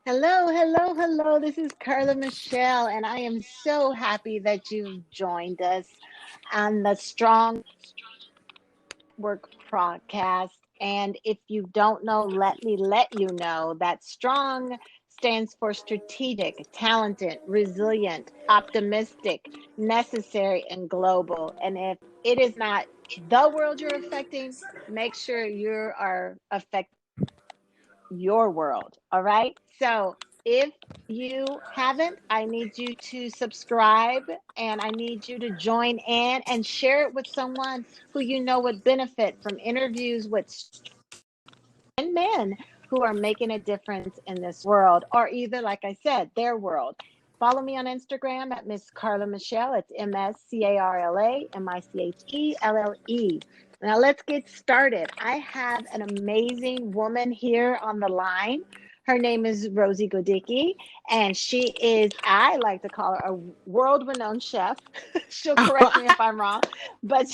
Hello, hello, hello. This is Carla Michelle, and I am so happy that you've joined us on the Strong Work podcast. And if you don't know, let me let you know that STRONG stands for strategic, talented, resilient, optimistic, necessary, and global. And if it is not the world you're affecting, make sure you are affecting your world. All right. So if you haven't, I need you to subscribe and I need you to join in and share it with someone who you know would benefit from interviews with men who are making a difference in this world, or either, like I said, their world. Follow me on Instagram at Miss Carla Michelle. It's MSCARLA, MICHELLE. Now let's get started. I have an amazing woman here on the line. Her name is Rosie Godicki, and she is, I like to call her a world renowned chef. She'll correct me if I'm wrong, but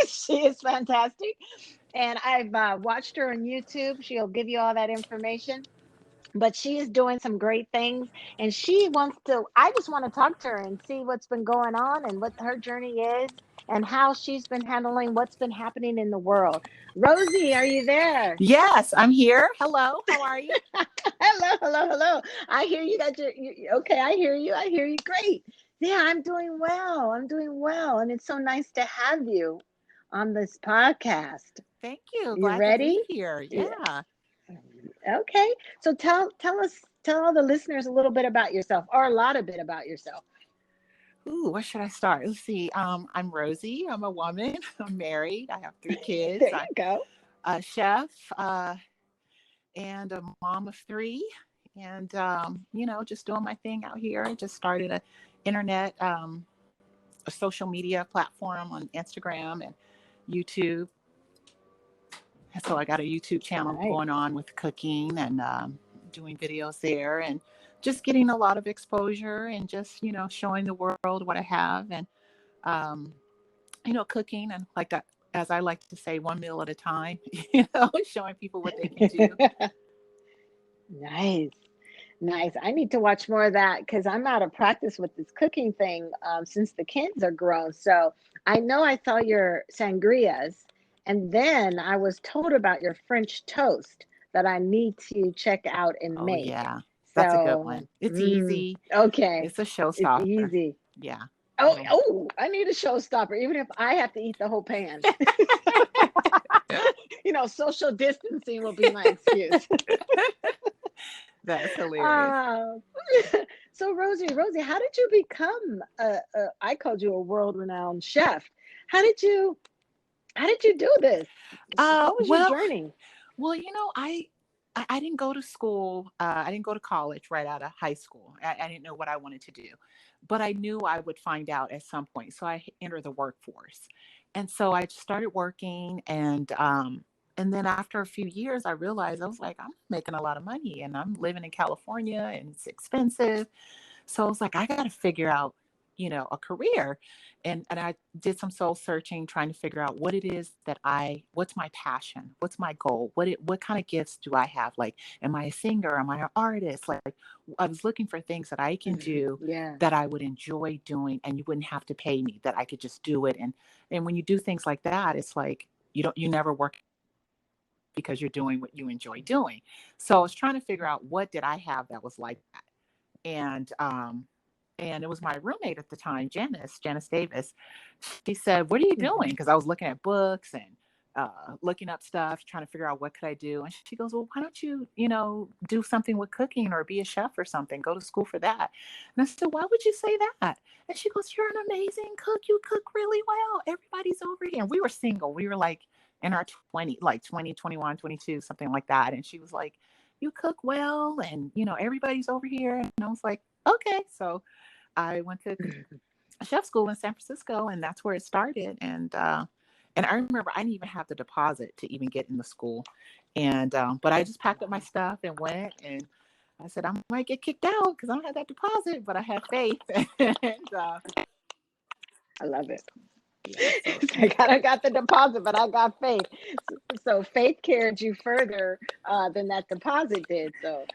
she is fantastic. And I've watched her on YouTube. She'll give you all that information. But she is doing some great things. And she wants to, I just want to talk to her and see what's been going on and what her journey is and how she's been handling what's been happening in the world. Rosie, are you there? Yes, I'm here. Hello, how are you? Hello, hello, hello. I hear you got okay, I hear you. I hear you. Great. Yeah, I'm doing well. I'm doing well. And it's so nice to have you on this podcast. Thank you. You Glad to ready? be here. Yeah. Yeah. Okay. So tell all the listeners a little bit about yourself, or a lot of bit about yourself. Ooh, where should I start? Let's see. I'm Rosie. I'm a woman. I'm married. I have three kids. There you I'm go. a chef and a mom of three. And just doing my thing out here. I just started a internet, a social media platform on Instagram and YouTube. So I got a YouTube channel Nice. going on with cooking and doing videos there and just getting a lot of exposure and just, showing the world what I have and, um, cooking and like that, as I like to say, one meal at a time, showing people what they can do. Nice. Nice. I need to watch more of that because I'm out of practice with this cooking thing since the kids are grown. So I know I saw your sangrias, and then I was told about your French toast that I need to check out and Oh, make. yeah. That's a good So, one. It's easy. okay, It's a it's showstopper. easy. Yeah. Oh, It'll... oh, I need a showstopper, even if I have to eat the whole pan. Social distancing will be my excuse. That's hilarious. Uh, so Rosie, how did you become I called you a world-renowned chef. How did you how did you do this? Uh, What was your well, journey? Well, I didn't go to school. I didn't go to college right out of high school. I didn't know what I wanted to do, but I knew I would find out at some point. So I entered the workforce, and so I started working, and then after a few years, I realized I was like, I'm making a lot of money, and I'm living in California, and it's expensive. So I was like, I got to figure out, a career. And I did some soul searching, trying to figure out what it is that what's my passion? What's my goal? What kind of gifts do I have? Like, am I a singer? Am I an artist? Like, I was looking for things that I can do Yeah. that I would enjoy doing and you wouldn't have to pay me, that I could just do it. And when you do things like that, it's like, you never work because you're doing what you enjoy doing. So I was trying to figure out what did I have that was like that. And it was my roommate at the time, Janice Davis. She said, "What are you doing?" Mhm. Because I was looking at books and looking up stuff, trying to figure out what could I do. And she goes, "Well, why don't you, do something with cooking or be a chef or something? Go to school for that." And I said, "Why would you say that?" And she goes, "You're an amazing cook. You cook really well. Everybody's over here." And we were single. We were like in our 20, like 20, 21, 22, something like that. And she was like, "You cook well, and everybody's over here." And I was like, "Okay." So I went to chef school in San Francisco, and that's where it started. And I remember I didn't even have the deposit to even get in the school, and but I just packed up my stuff and went. And I said I might get kicked out because I don't have that deposit, but I had faith. And I love it. yeah, so I got the deposit, but I got faith. So faith carried you further than that deposit did. So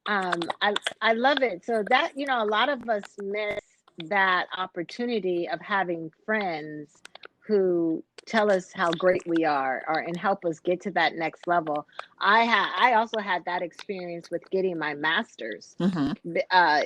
I love it. So that, a lot of us miss that opportunity of having friends who tell us how great we are, or and help us get to that next level. I also had that experience with getting my master's. Mm-hmm.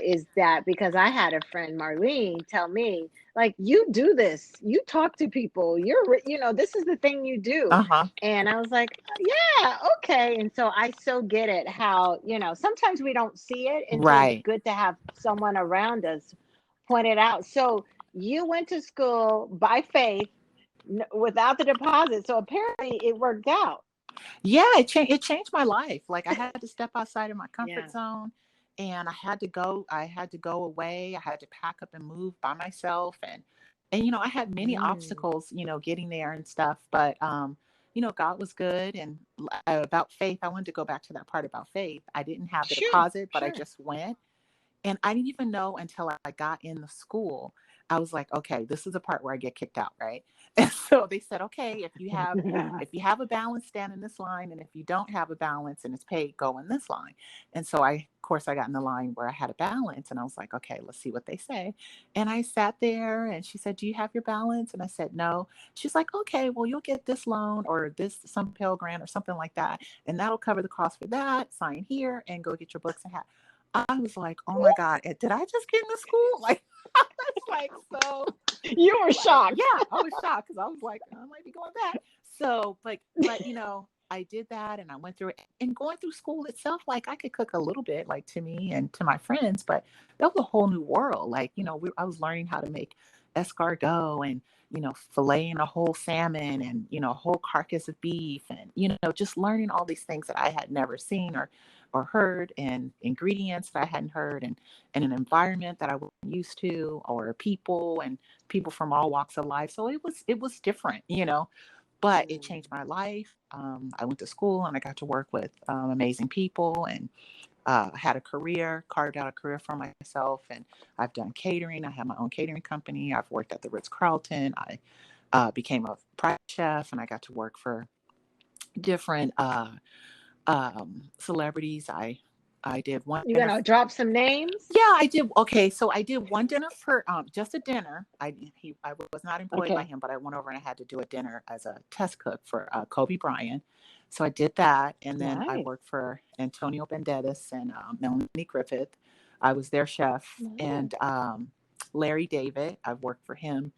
Is that because I had a friend, Marlene, tell me, like, you do this, you talk to people, this is the thing you do. Uh-huh. And I was like, yeah, okay. And so I so get it how, sometimes we don't see it. And so it's Right. good to have someone around us point it out. So you went to school by faith, without the deposit. So apparently it worked out. Yeah, it changed my life. Like I had to step outside of my comfort Yeah. zone, and I had to go away. I had to pack up and move by myself, and I had many Mm. obstacles, getting there and stuff, but God was good. And about faith, I wanted to go back to that part about faith. I didn't have the Sure. deposit, but I Sure. just went. And I didn't even know until I got in the school. I was like, okay, this is the part where I get kicked out, right? And so they said, okay, if you have a balance, stand in this line, and if you don't have a balance and it's paid, go in this line. And so of course, I got in the line where I had a balance, and I was like, okay, let's see what they say. And I sat there, and she said, do you have your balance? And I said, no. She's like, okay, well, you'll get this loan or this some Pell Grant or something like that, and that'll cover the cost for that. Sign here and go get your books and have. I was like, oh my God, did I just get into school? Like, I was like, so, You were like, shocked. yeah, I was shocked because I was like, I might be going back. So, but, I did that and I went through it. And going through school itself, like, I could cook a little bit, like to me and to my friends, but that was a whole new world. Like, I was learning how to make escargot and, filleting a whole salmon and, a whole carcass of beef and, just learning all these things that I had never seen or heard, and ingredients that I hadn't heard, and an environment that I wasn't used to, or people from all walks of life. So it was different, but it Mm. changed my life. I went to school and I got to work with amazing people, and had a career, carved out a career for myself. And I've done catering. I have my own catering company. I've worked at the Ritz-Carlton. I became a private chef, and I got to work for different celebrities. I did one You dinner. gonna drop some names? Yeah, I did. Okay, so I did one dinner for just a dinner. I was not employed by Okay. him, but I went over and I had to do a dinner as a test cook for Kobe Bryant. So I did that, and then I Nice. worked for Antonio Banderas and Melanie Griffith. I was their chef, Nice. and Larry David. I've worked for him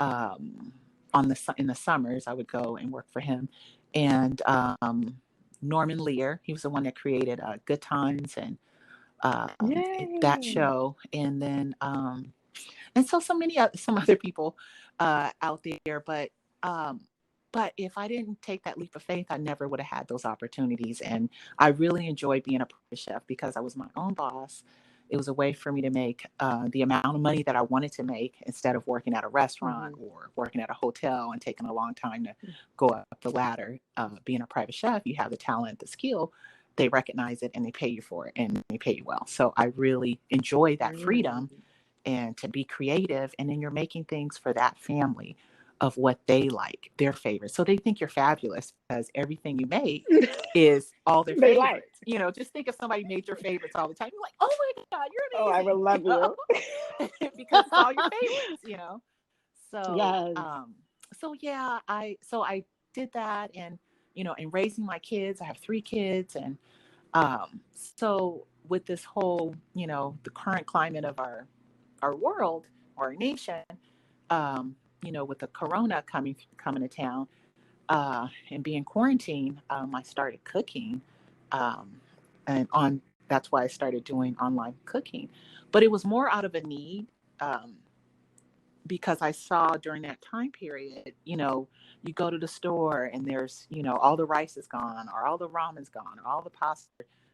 in the summers. I would go and work for him, and Norman Lear. He was the one that created Good Times and that Yay. show. And then and so many some other people out there, um but if I didn't take that leap of faith, I never would have had those opportunities. And I really enjoyed being a private chef because I was my own boss. It was a way for me to make the amount of money that I wanted to make, instead of working at a restaurant Mhm. or working at a hotel and taking a long time to go up the ladder. Being a private chef, you have the talent, the skill, they recognize it and they pay you for it, and they pay you well. So I really enjoy that freedom, Mm. and to be creative. And then you're making things for that family of what they like, their favorites. So they think you're fabulous because everything you make is all their They like. favorites. Just think if somebody made your favorites all the time. You're like, oh my God, Oh, I you're will amazing, love you. because it's all your favorites. So, Yes. so I did that. And, in raising my kids, I have 3 kids. And so with this whole, the current climate of our world, or our nation, with the corona coming to town, and being quarantined, I started cooking, um, and on that's why I started doing online cooking. But it was more out of a need, because I saw during that time period, you go to the store and there's, all the rice is gone, or all the ramen's gone, or all the pasta,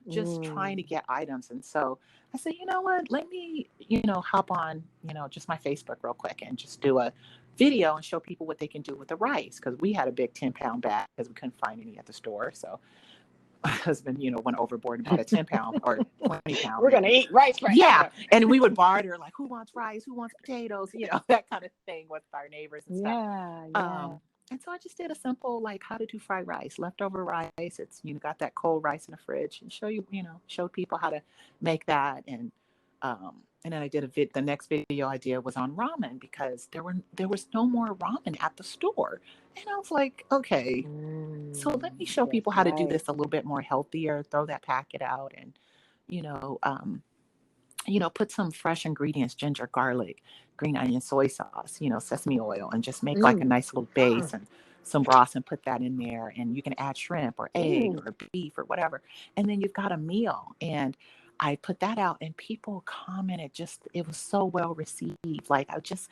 just trying to Mm. get items. And so I said, you know what, let me, hop on, just my Facebook real quick and just do a video and show people what they can do with the rice. Cause we had a big 10-pound bag because we couldn't find any at the store. So my husband, went overboard and bought a 10-pound or 20-pound We're gonna maybe. eat rice Yeah. forever. And we would barter, like, who wants rice? Who wants potatoes? That kind of thing with our neighbors and stuff. Yeah, yeah. Um, And so I just did a simple, like, how to do fried rice, leftover rice. It's, got that cold rice in the fridge, and showed people how to make that. And then I did the next video I did was on ramen, because there was no more ramen at the store. And I was like, okay, so let me show That's people how to do right. this a little bit more healthier, throw that packet out, and, you know, um, put some fresh ingredients, ginger, garlic, green onion, soy sauce, sesame oil, and just make like a Mm. nice little base and some broth and put that in there. And you can add shrimp or egg Mm. or beef or whatever. And then you've got a meal. And I put that out, and people commented, just it was so well received. Like, I just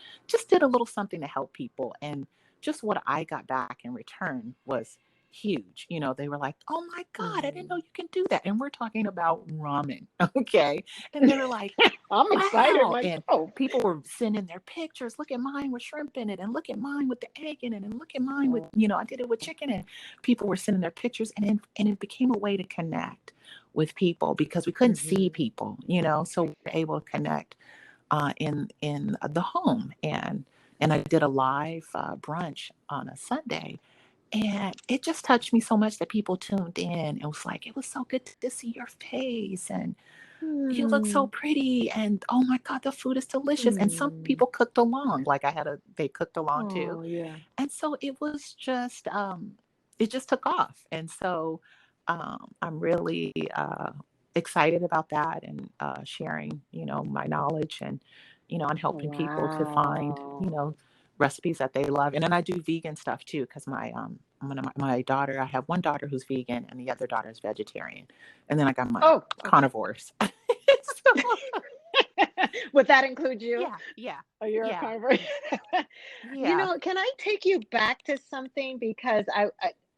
did a little something to help people. And just what I got back in return was huge. They were like, "Oh my God, I didn't know Mm. you can do that." And we're talking about ramen. Okay. And they were like, I'm excited "Wow." And myself. people were sending their pictures. Look at mine with shrimp in it, and look at mine with the egg in it, and look at mine with, Oh. I did it with chicken. And people were sending their pictures, and it became a way to connect with people, because we couldn't see Mhm. people, so we were able to connect in the home. And I did a live brunch on a Sunday, and it just touched me so much that people tuned in. It was like, it was so good to see your face, and you look so Mm. pretty, and oh my God, the food is delicious. And some Mm. people cooked along. Like, they cooked along too. Oh, yeah. And so it just took off. And so I'm really excited about that, and sharing, my knowledge, and, on helping people to find, Wow. recipes that they love. And then I do vegan stuff too, because my daughter, I have one daughter who's vegan, and the other daughter is vegetarian. And then I got my Oh, okay. carnivores. So, Would that include you? yeah, yeah, Oh, you're a yeah, carnivore. yeah. Can I take you back to something, because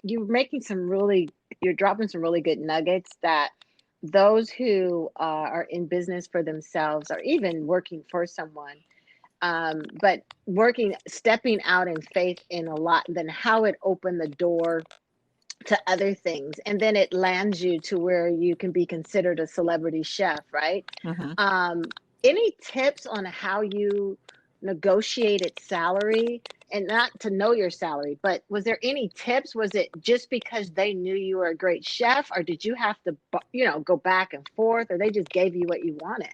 you're making some really, you're dropping some really good nuggets that those who are in business for themselves, or even working for someone, but stepping out in faith in a lot, then how it opened the door to other things, and then it lands you to where you can be considered a celebrity chef, right? Hmm. um any tips on how you negotiated salary, and not to know your salary, but was there any tips? Was it just because they knew you were a great chef, or did you have to go back and forth, or they just gave you what you wanted?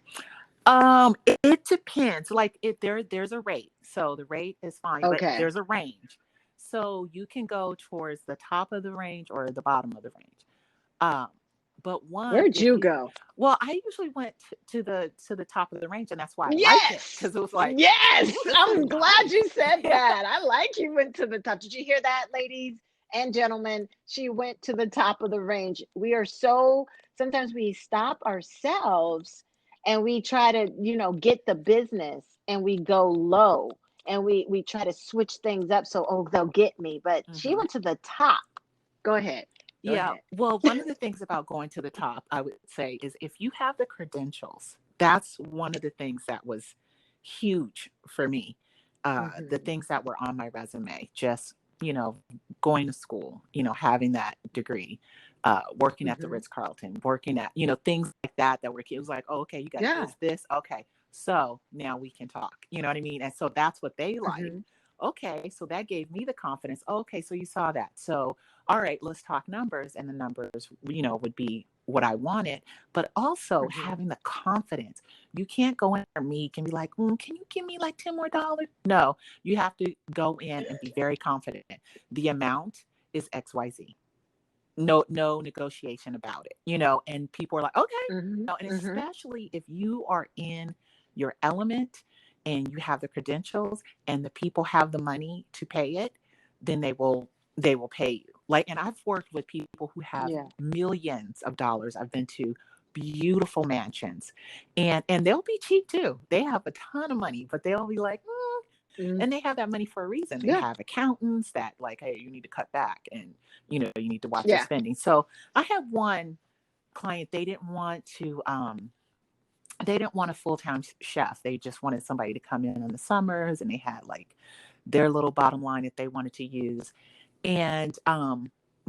It depends. Like, there's a rate. So the rate is fine, but Okay. there's a range. So you can go towards the top of the range or the bottom of the range. Um, but Where'd if you you, go? well, I usually went to the top of the range, and that's why I like it, Yes. because it was like, Yes. oh, this is I'm glad you nice. said Yeah. that. I like you went to the top. Did you hear that, ladies and gentlemen? She went to the top of the range. We are so, sometimes we stop ourselves and we try to, get the business, and we go low, and we try to switch things up so, oh, they'll get me. But she Hmm. went to the top. Go ahead. Go Yeah. ahead. Well, one of the things about going to the top, I would say, is if you have the credentials. That's one of the things that was huge for me. The Hmm. things that were on my resume, just, going to school, having that degree, working at the Hmm. Ritz Carlton, working at, things like that, that were, it was like, oh, okay, you got Yeah. this. Okay. So now we can talk. You know what I mean? And so that's what they like. Hmm. Okay. So that gave me the confidence. Okay. So you saw that. So, all right, let's talk numbers. And the numbers, would be what I wanted, but also Hmm. having the confidence. You can't go in there meek and be like, can you give me like 10 more dollars? No, you have to go in and be very confident. The amount is XYZ. No negotiation about it, and people are like, okay, Hmm. and Hmm. especially if you are in your element and you have the credentials and the people have the money to pay it, then they will pay you. Like, and I've worked with people who have Yeah. millions of dollars. I've been to beautiful mansions, and they'll be cheap too. They have a ton of money, but they'll be like, Mm. and they have that money for a reason. They Yeah. have accountants that, like, hey, you need to cut back, and you need to watch your Yeah. spending. So I had one client, they didn't want a full-time chef. They just wanted somebody to come in the summers, and they had like their little bottom line that they wanted to use. And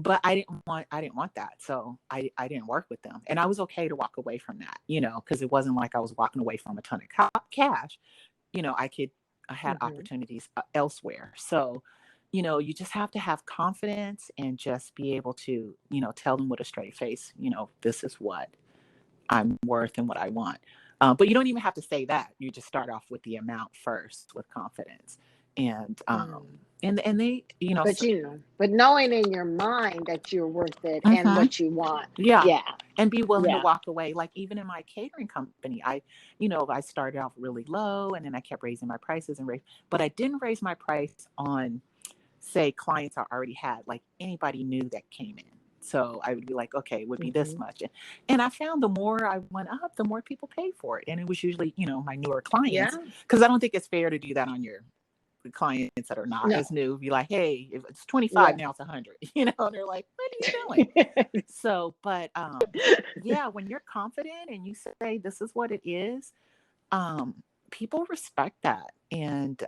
but I didn't want that. So I didn't work with them. And I was okay to walk away from that, because it wasn't like I was walking away from a ton of cash. I had Hmm. opportunities elsewhere. So you just have to have confidence and just be able to, tell them with a straight face, this is what I'm worth and what I want. But you don't even have to say that. You just start off with the amount first with confidence. And Mm. and they, But but knowing in your mind that you're worth it and mhm, what you want. yeah, Yeah. and be willing to Yeah. walk away. Like even in my catering company, I started off really low and then I kept raising my prices but I didn't raise my price on, say, clients I already had, like anybody new that came in. So I would be like, okay, it would be this Hmm. much. And I found the more I went up, the more people paid for it. And it was usually, my newer clients, Yeah. because I don't think it's fair to do that on your clients that are not as No. new. Be like, hey, if it's 25, Yeah. now it's 100, and they're like, what are you doing? So, but yeah, when you're confident and you say, this is what it is, um, people respect that. And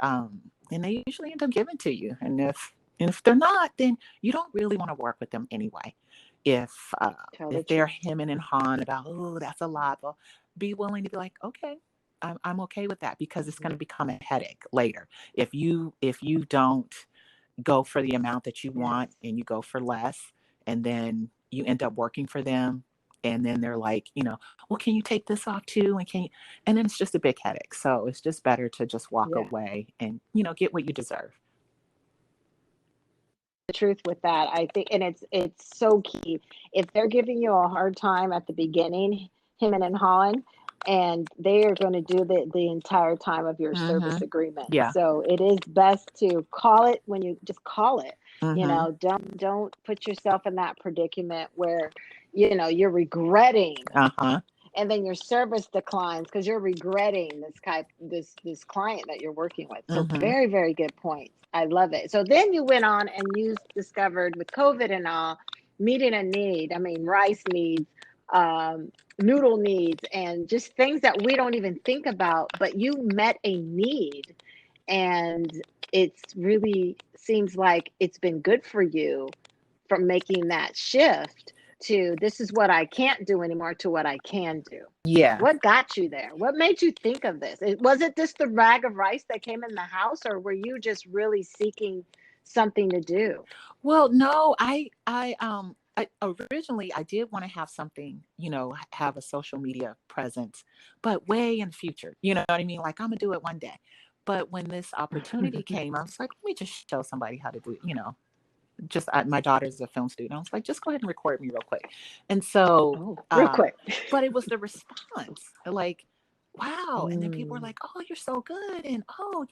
they usually end up giving to you. And if they're not, then you don't really want to work with them anyway. If uh, Tell the if they're truth. hemming and hawing about, oh, that's a lot, well, be willing to be like, okay, I'm okay with that, because it's going Hmm. to become a headache later if you don't go for the amount that you Yes. want and you go for less, and then you end up working for them, and then they're like, well, can you take this off too, and then it's just a big headache. So it's just better to just walk Yeah. away and get what you deserve. The truth with that, I think, and it's so key. If they're giving you a hard time at the beginning, hemming and hawing, and they are going to do the entire time of your service Mm-hmm. agreement. Yeah. So it is best to call it when you just call it. Mm-hmm. Don't put yourself in that predicament where you're regretting, Uh-huh. and then your service declines because you're regretting this client that you're working with. So Mm-hmm. very, very good points. I love it. So then you went on and you discovered with COVID and all, meeting a need. I mean, rice needs, um, noodle needs, and just things that we don't even think about, but you met a need. And it's really seems like it's been good for you from making that shift to this is what I can't do anymore to what I can do. Yeah. What got you there? What made you think of this? Was it just the rag of rice that came in the house, or were you just really seeking something to do? Well, no, originally I did want to have something, have a social media presence, but way in the future. You know what I mean? Like, I'm gonna do it one day. But when this opportunity came, I was like, let me just show somebody how to do it. My daughter's a film student. I was like, just go ahead and record me real quick. And so, Oh, real quick. but it was the response, like, wow. And then people were Mm, like, oh, you're so good. And oh,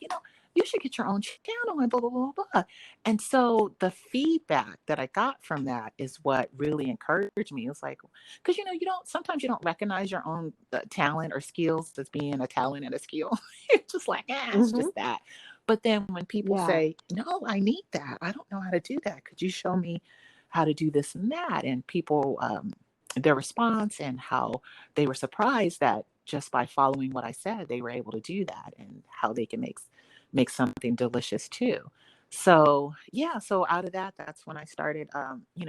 you should get your own channel and blah, blah, blah, blah. And so the feedback that I got from that is what really encouraged me. It was like, because, sometimes you don't recognize your own talent or skills as being a talent and a skill. It's just like, it's hmm. just that. But then when people Yeah. say, no, I need that. I don't know how to do that. Could you show me how to do this and that? And people, their response and how they were surprised that just by following what I said, they were able to do that, and how they can make something delicious too. So yeah, so out of that, that's when I started,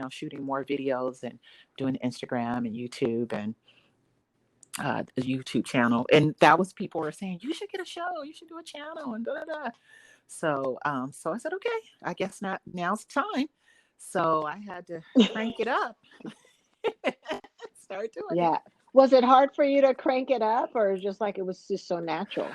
shooting more videos and doing Instagram and YouTube and a YouTube channel. And that was, people were saying, you should get a show, you should do a channel, and da da da. So I said, okay, I guess not. Now's the time. So I had to crank it up, start doing it. Yeah. Was it hard for you to crank it up, or just like it was just so natural?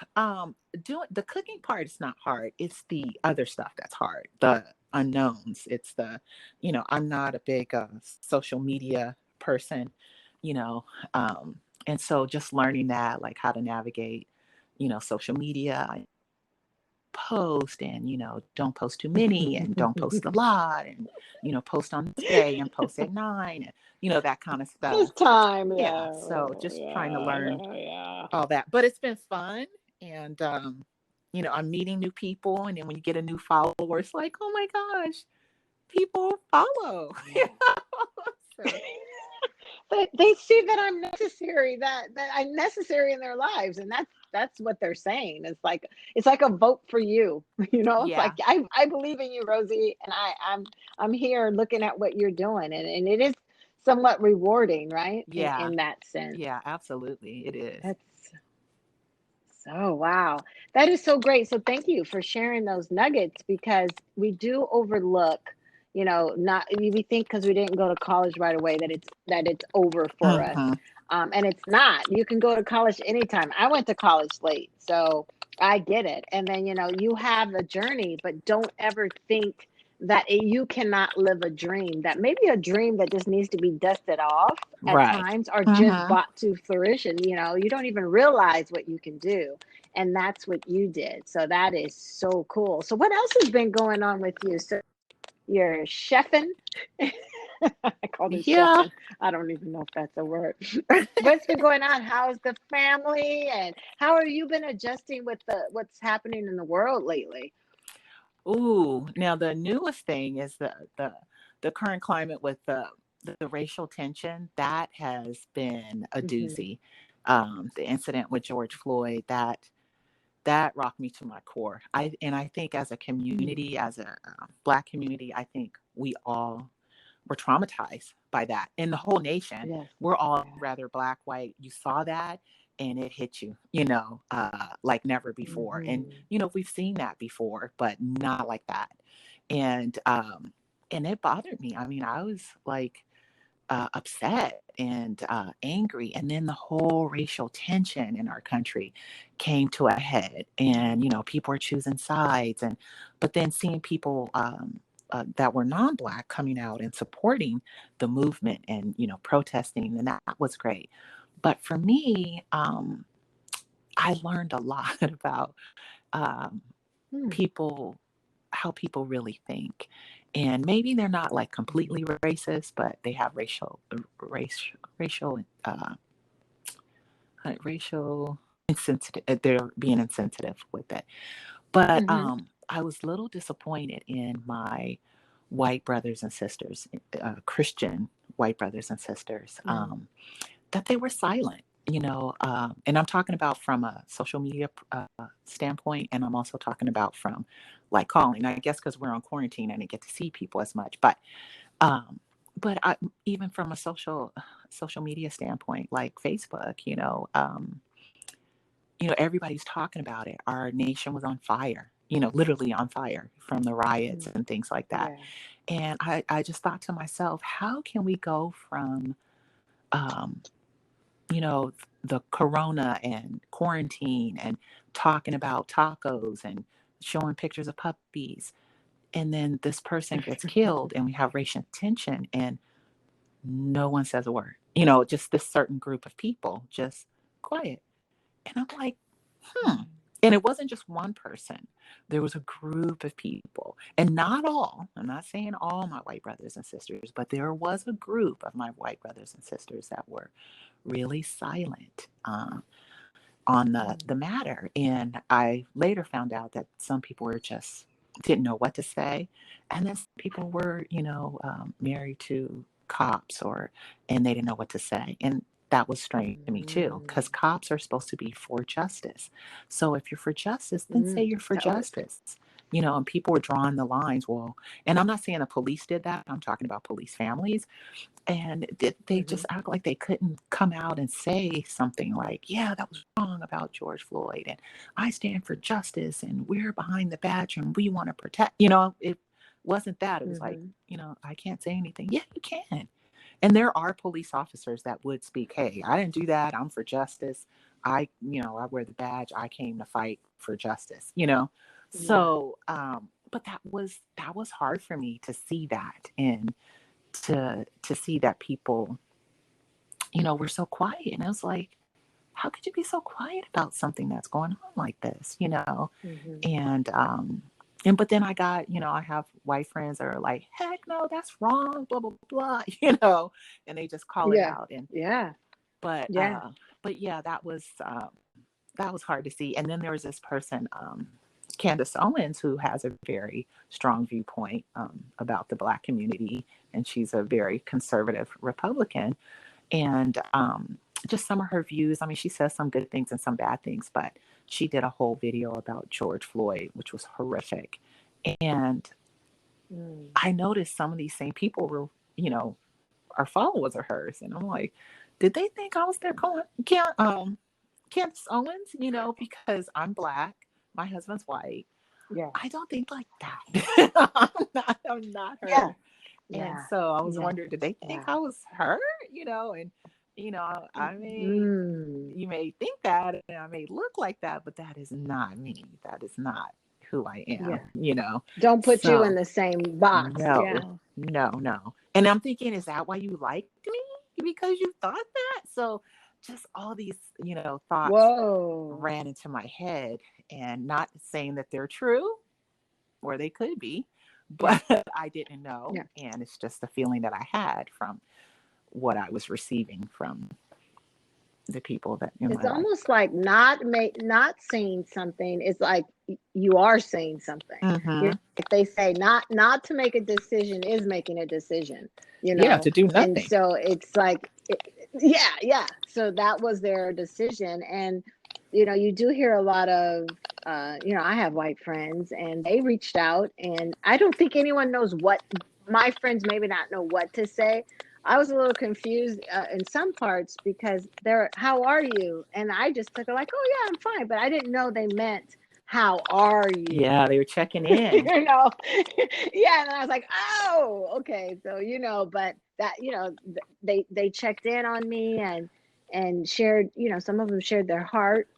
Doing the cooking part is not hard. It's the other stuff that's hard. The unknowns. It's I'm not a big social media person, you know, and so just learning that, like how to navigate, social media, post, and don't post too many and don't post a lot, and post on this day and post at 9, and that kind of This stuff. time, Yeah, yeah. so Oh, just trying to yeah. learn Yeah. Yeah. all that, but it's been fun. And I'm meeting new people, and then when you get a new follower, it's like, oh my gosh, people follow. So They see that I'm necessary, that I'm necessary in their lives, and that's what they're saying. It's like a vote for you. It's like yeah, I believe in you, Rosie, and I'm here looking at what you're doing, and it is somewhat rewarding, right? In yeah, in that sense. yeah, absolutely, it is. That's Oh, wow. That is so great. So thank you for sharing those nuggets because we do overlook, not we think because we didn't go to college right away that it's over for us. Mm-hmm. And it's not. You can go to college anytime. I went to college late, so I get it. And then, you have a journey, but don't ever think that you cannot live a dream, that maybe a dream that just needs to be dusted off at Right. times or just Mm-hmm. brought to fruition. You don't even realize what you can do. And that's what you did. So that is so cool. So what else has been going on with you? So you're chefing. I called it Yeah. chefing. I don't even know if that's a word. What's been going on? How's the family and how have you been adjusting with what's happening in the world lately? Ooh, now the newest thing is the current climate with the racial tension that has been a Hmm. doozy. The incident with George Floyd that rocked me to my core. I think as a Mm. community, as a Black community, I think we all were traumatized by that. In the whole nation, Yes. we're all Yeah. rather Black, white. You saw that, and it hit you, like never before. And Hmm. we've seen that before, but not like that. And it bothered me. I mean, I was like upset and angry. And then the whole racial tension in our country came to a head. And, people are choosing sides. But then seeing people that were non Black coming out and supporting the movement and, protesting, and that was great. But for me, I learned a lot about um, Hmm. people, how people really think. And maybe they're not like Hmm. completely racist, but they have racial, racial insensitive. They're being insensitive with it. But Hmm. I was a little disappointed in my white brothers and sisters, Christian white brothers and sisters, that they were silent. And I'm talking about from a social media standpoint, and I'm also talking about from like calling. I guess because we're on quarantine, I didn't get to see people as much, um, but even from a social media standpoint, like Facebook, everybody's talking about it. Our nation was on fire, literally on fire from the riots Hmm. and things like that. Yeah. And I just thought to myself, how can we go from um, you know, the corona and quarantine and talking about tacos and showing pictures of puppies. And then this person gets killed and we have racial tension and no one says a word. Just this certain group of people, just quiet. And I'm like, hmm. And it wasn't just one person. There was a group of people. And not all, I'm not saying all my white brothers and sisters, but there was a group of my white brothers and sisters that were really silent on the Mm. matter. And I later found out that some people were just didn't know what to say, and then some people were, married to cops and they didn't know what to say, and that was strange to me too, because Mm. cops are supposed to be for justice. So if you're for justice, then say Mm. you're for Oh, justice. And people were drawing the lines. Well, and I'm not saying the police did that. I'm talking about police families, and they mhm, just act like they couldn't come out and say something like, yeah, that was wrong about George Floyd, and I stand for justice, and we're behind the badge, and we want to protect. It wasn't that. It was like, mhm, I can't say anything. Yeah, you can. And there are police officers that would speak, hey, I didn't do that, I'm for justice. I wear the badge, I came to fight for justice. yeah, But that was hard for me to see that, and to see that people, were so quiet. And I was like, how could you be so quiet about something that's going on like this? mhm, And but then I got, I have white friends that are like, heck no, that's wrong, blah blah blah, and they just call it yeah, out. And yeah, but yeah, yeah, that was hard to see. And then there was this person, Candace Owens, who has a very strong viewpoint about the Black community, and she's a very conservative Republican. And just some of her views. I mean, she says some good things and some bad things, but she did a whole video about George Floyd, which was horrific. And mm, I noticed some of these same people were, you know, are followers of hers, and I'm like, did they think I was their Candace Owens, because I'm Black, my husband's white. Yeah. I don't think like that. I'm not Yeah. her. And Yeah. so I was Yeah. wondering, did they think Yeah. I was her? And I may, Mm. you may think that, and I may look like that, but that is not me. That is not who I am. Yeah. Don't put you in So the same box. no, Yeah. no. And I'm thinking, is that why you liked me? Because you thought that? So just all these, thoughts Whoa. ran into my head, and not saying that they're true, or they could be, Yeah. but I didn't know. Yeah. And it's just the feeling that I had from what I was receiving from the people that in It's my life. almost like not saying something is like you are saying something. Mm-hmm. Like they say, not to make a decision is making a decision, Yeah, to do and nothing. so it's like, yeah, yeah. So that was their decision, and you do hear a lot of, I have white friends, and they reached out, and I don't think anyone knows what my friends maybe not know what to say. I was a little confused in some parts because they're, how are you? And I just took it like, oh yeah, I'm fine. But I didn't know they meant, how are you? Yeah, they were checking in. you know, yeah. And I was like, oh, okay. So, but that, they checked in on me and shared, some of them shared their heart.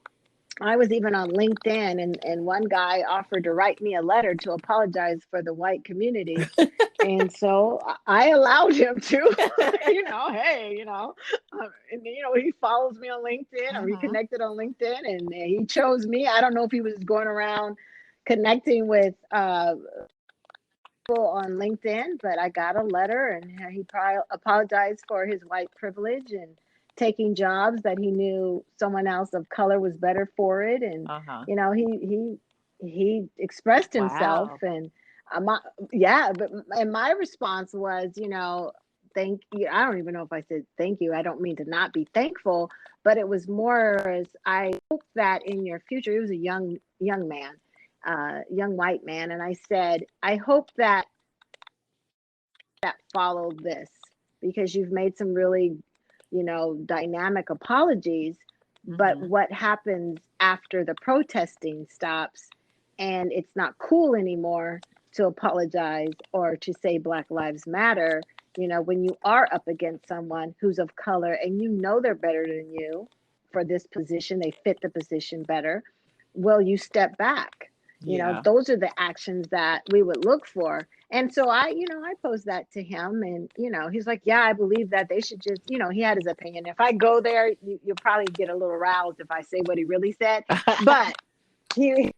I was even on LinkedIn, and one guy offered to write me a letter to apologize for the white community. And so I allowed him to, hey, and he follows me on LinkedIn, or we Mm-hmm. connected on LinkedIn, and he chose me. I don't know if he was going around connecting with people on LinkedIn, but I got a letter, and he probably apologized for his white privilege and taking jobs that he knew someone else of color was better for it. And Uh-huh. he expressed himself, Wow. and my, yeah, but and my response was, thank you. I don't even know if I said thank you. I don't mean to not be thankful, but it was more as, I hope that in your future. He was a young man, young white man, and I said, I hope that followed this, because you've made some really, dynamic apologies. But Mm-hmm. what happens after the protesting stops and it's not cool anymore to apologize or to say Black Lives Matter? When you are up against someone who's of color and they're better than you for this position, they fit the position better. Will you step back? Yeah. Those are the actions that we would look for. And so I posed that to him, and he's like, yeah, I believe that they should just, he had his opinion. If I go there, you'll probably get a little roused if I say what he really said. But he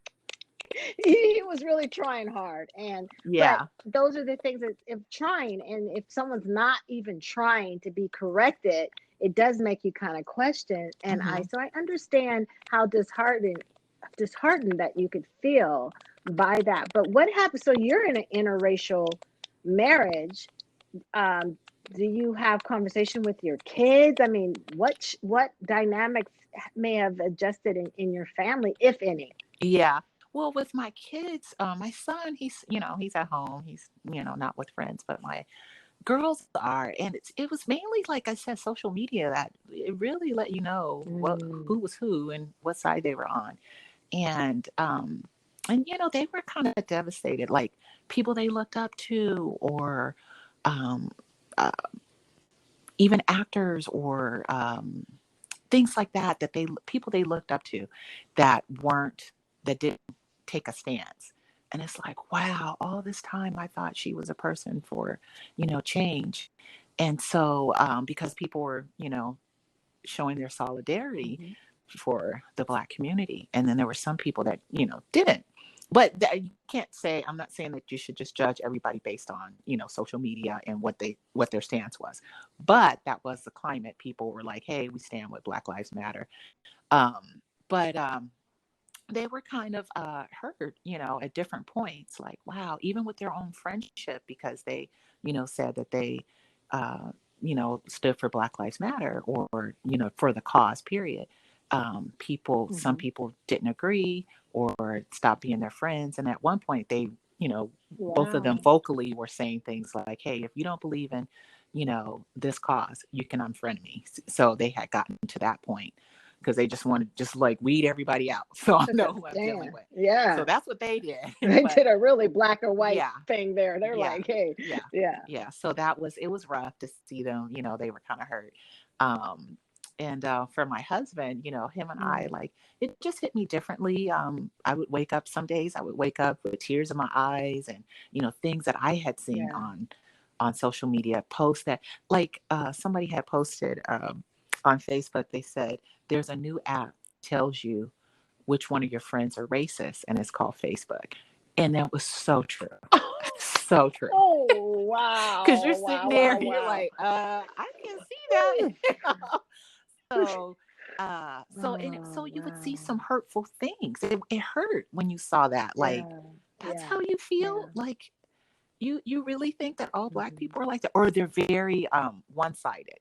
he was really trying hard. But Yeah. those are the things that, if trying, and if someone's not even trying to be corrected, it does make you kind of question. And Mm-hmm. I understand how disheartened that you could feel by that. But what happens? So you're in an interracial marriage. Um, do you have conversation with your kids? I mean, what dynamics may have adjusted in your family, if any? Yeah. Well, with my kids, my son, he's at home. He's, not with friends, but my girls are. And it was mainly, like I said, social media that it really let you know Mm, who was who and what side they were on. And they were kind of devastated, like people they looked up to, or um, uh, even actors, or things like that, that they people they looked up to, that didn't take a stance. And it's like, wow, all this time I thought she was a person for change. And so because people were showing their solidarity mhm. for the Black community, and then there were some people that didn't. But you can't say, I'm not saying that you should just judge everybody based on social media and what their stance was. But that was the climate. People were like, hey, we stand with Black Lives Matter. But they were kind of hurt, at different points, like, wow, even with their own friendship, because they said that they uh, stood for Black Lives Matter, or for the cause, period. Some Mhm. people didn't agree, or stopped being their friends, and at one point they, both of them Wow. vocally were saying things like, hey, if you don't believe in this cause, you can unfriend me. So they had gotten to that point. because they just want to just like weed everybody out. So I know who I'm dealing Damn. with. So Yeah. that's what they did. They But did a really black or white yeah, thing there. They're yeah, like, hey, yeah, yeah. yeah. So it was rough to see them. They were kind of hurt. Um, and for my husband, him and I, Mm, like, it just hit me differently. I would wake up some days, I would wake up with tears in my eyes, and things that I had seen yeah. on social media, posts that, like, somebody had posted on Facebook. They said there's a new app tells you which one of your friends are racist, and it's called Facebook. And that was so true. So true. Oh, Because you're wow. sitting Wow, there wow, and you're wow. like, I can see that. So so Oh, you would see wow. some hurtful things. It hurt when you saw that. Like, Yeah. that's Yeah. how you feel? Yeah. Like, you really think that all black Hmm. people are like that? Or they're very one-sided,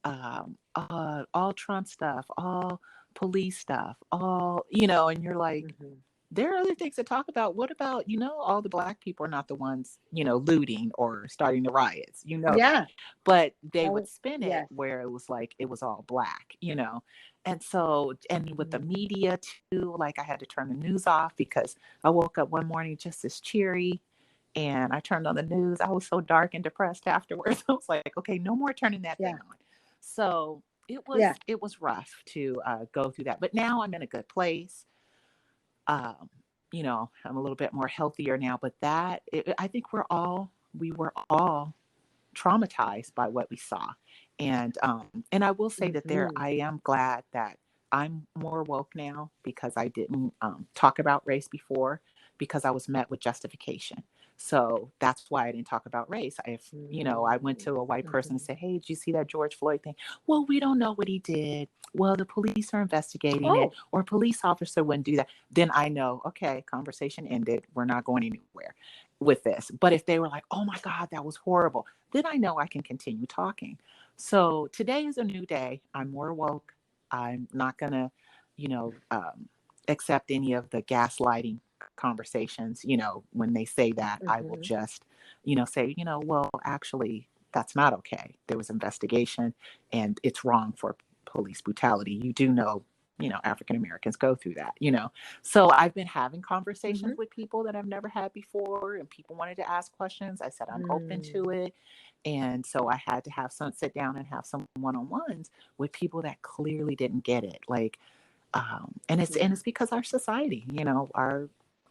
all Trump stuff, all police stuff, all, and you're like, Hmm. there are other things to talk about. What about, all the black people are not the ones, looting or starting the riots, that. Yeah. But they would Oh, spin it yes. where it was like it was all black. And so, and with the Hmm. media too, like, I had to turn the news off because I woke up one morning just as cheery, and I turned on the news. I was so dark and depressed afterwards. I was like, okay, no more turning that thing Yeah. on. So Yeah. it was rough to go through that. But now I'm in a good place. um, I'm a little bit more healthier now, but I think we were all traumatized by what we saw. And I will say that Hmm. I am glad that I'm more woke now, because I didn't talk about race before, because I was met with justification. So that's why I didn't talk about race. If I went to a white person and Hmm. said, hey, did you see that George Floyd thing? Well, we don't know what he did. Well, the police are investigating it, Oh, or a police officer wouldn't do that. Then I know, okay, conversation ended. We're not going anywhere with this. But if they were like, oh my God, that was horrible, then I know I can continue talking. So today is a new day. I'm more woke. I'm not going to, you know, um, accept any of the gaslighting conversations. When they say that, I will hmm. just, say, well, actually, that's not okay. There was investigation, and it's wrong for police brutality. You do know, African Americans go through that. So I've been having conversations Hmm. with people that I've never had before, and people wanted to ask questions. I said, I'm open to Mm. it. And so I had to have some sit down and have some one-on-ones with people that clearly didn't get it. Like, and Yeah. it's because our society,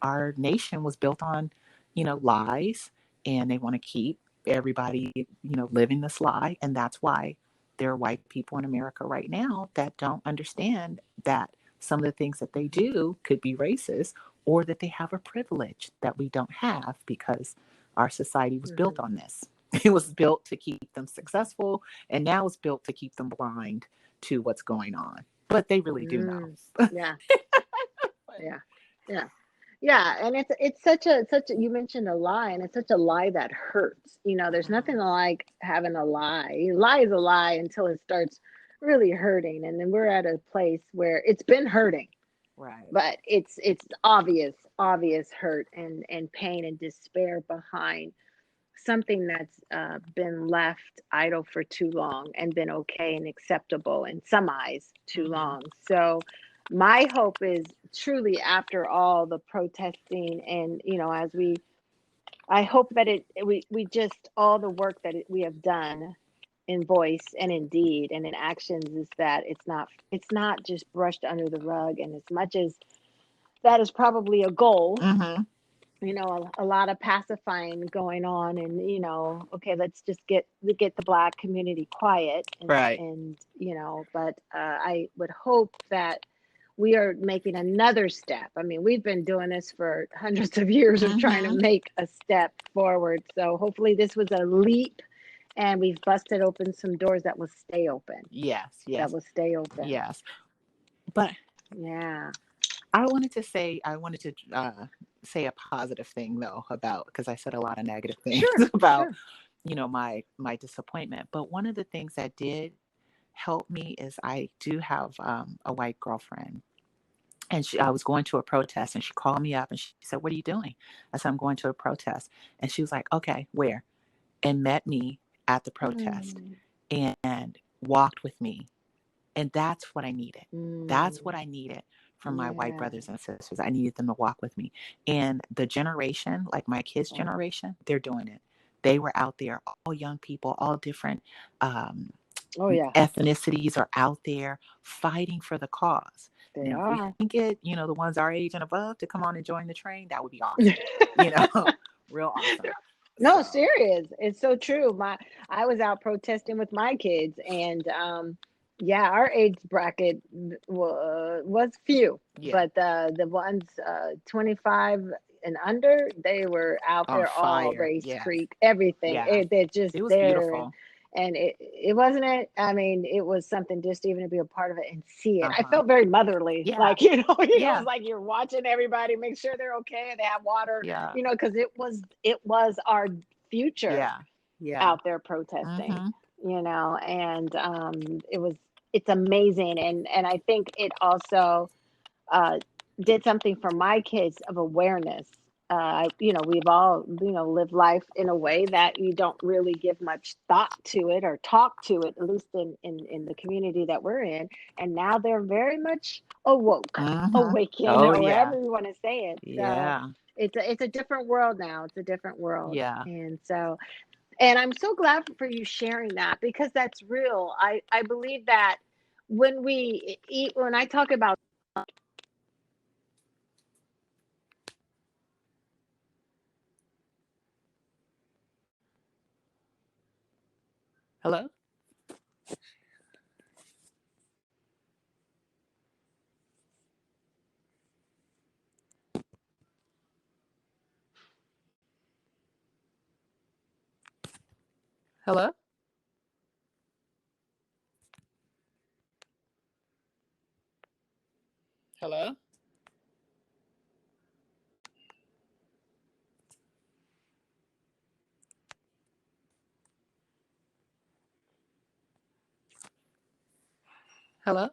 our nation was built on, lies, and they want to keep everybody, living this lie. And that's why there are white people in America right now that don't understand that some of the things that they Hmm. do could be racist, or that they have a privilege that we don't have, because our society was built Hmm. on this. It was built to keep them successful, and now it's built to keep them blind to what's going on. But they really do know. Mm. Yeah. Yeah. Yeah. Yeah, and it's such a you mentioned a lie, and it's such a lie that hurts. There's nothing Mhm. like having a lie. A lie is a lie until it starts really hurting, and then we're at a place where it's been hurting, Right. but it's obvious hurt and pain and despair behind something that's been left idle for too long and been okay and acceptable in some eyes too Hmm. long. So my hope is truly, after all the protesting and as I hope that we just all the work that we have done in voice and in deed and in actions, is that it's not just brushed under the rug. And as much as that is probably a goal, Hmm. a lot of pacifying going on, and okay, let's just get the black community quiet, Right. but I would hope that we are making another step. I mean, we've been doing this for hundreds of years, of trying to Hmm. make a step forward. So hopefully this was a leap, and we've busted open some doors that will stay open, Yes. that Yes. will stay open. Yes. But Yeah. I wanted to say a positive thing though, about, because I said a lot of negative things Sure. about, Sure. my disappointment. But one of the things that did help me is I do have a white girlfriend. And I was going to a protest, and she called me up and she said, what are you doing? I said, I'm going to a protest. And she was like, okay, where? And met me at the protest Mm. and walked with me And that's what I needed. That's what Mm, I needed from my white yeah. brothers and sisters. I needed them to walk with me. And the generation, like my kids' Yeah. generation, they're doing it. They were out there, all young people, all different um, Oh, yeah. ethnicities are out there fighting for the cause. They Now, if we are. can get, the ones our age and above to come on and join the train, that would be awesome. You know, real awesome. No, So, serious. It's so true. I was out protesting with my kids, and yeah, our age bracket was few, yeah, but the ones 25 and under, they were out on there all fire. race, Yes. creek, everything. Yeah. They're just It was there, beautiful. and it wasn't it. I mean, it was something just even to be a part of it and see it. Uh I huh. felt very motherly, Yeah. like it was Yeah. like you're watching everybody, make sure they're okay, they have water, Yeah. because it was our future Yeah. Yeah. out there protesting, Mm-hmm. and it's amazing, and I think it also uh, did something for my kids of awareness. We've all, lived life in a way that you don't really give much thought to it or talk to it, at least in the community that we're in. And now they're very much awoke, Mm-hmm. awakened, Oh or yeah. whatever you want to say it. So Yeah. it's a different world now. It's a different world. Yeah. And I'm so glad for you sharing that, because that's real. I believe that when we eat, when I talk about, Hello? Hello? Hello? Hello?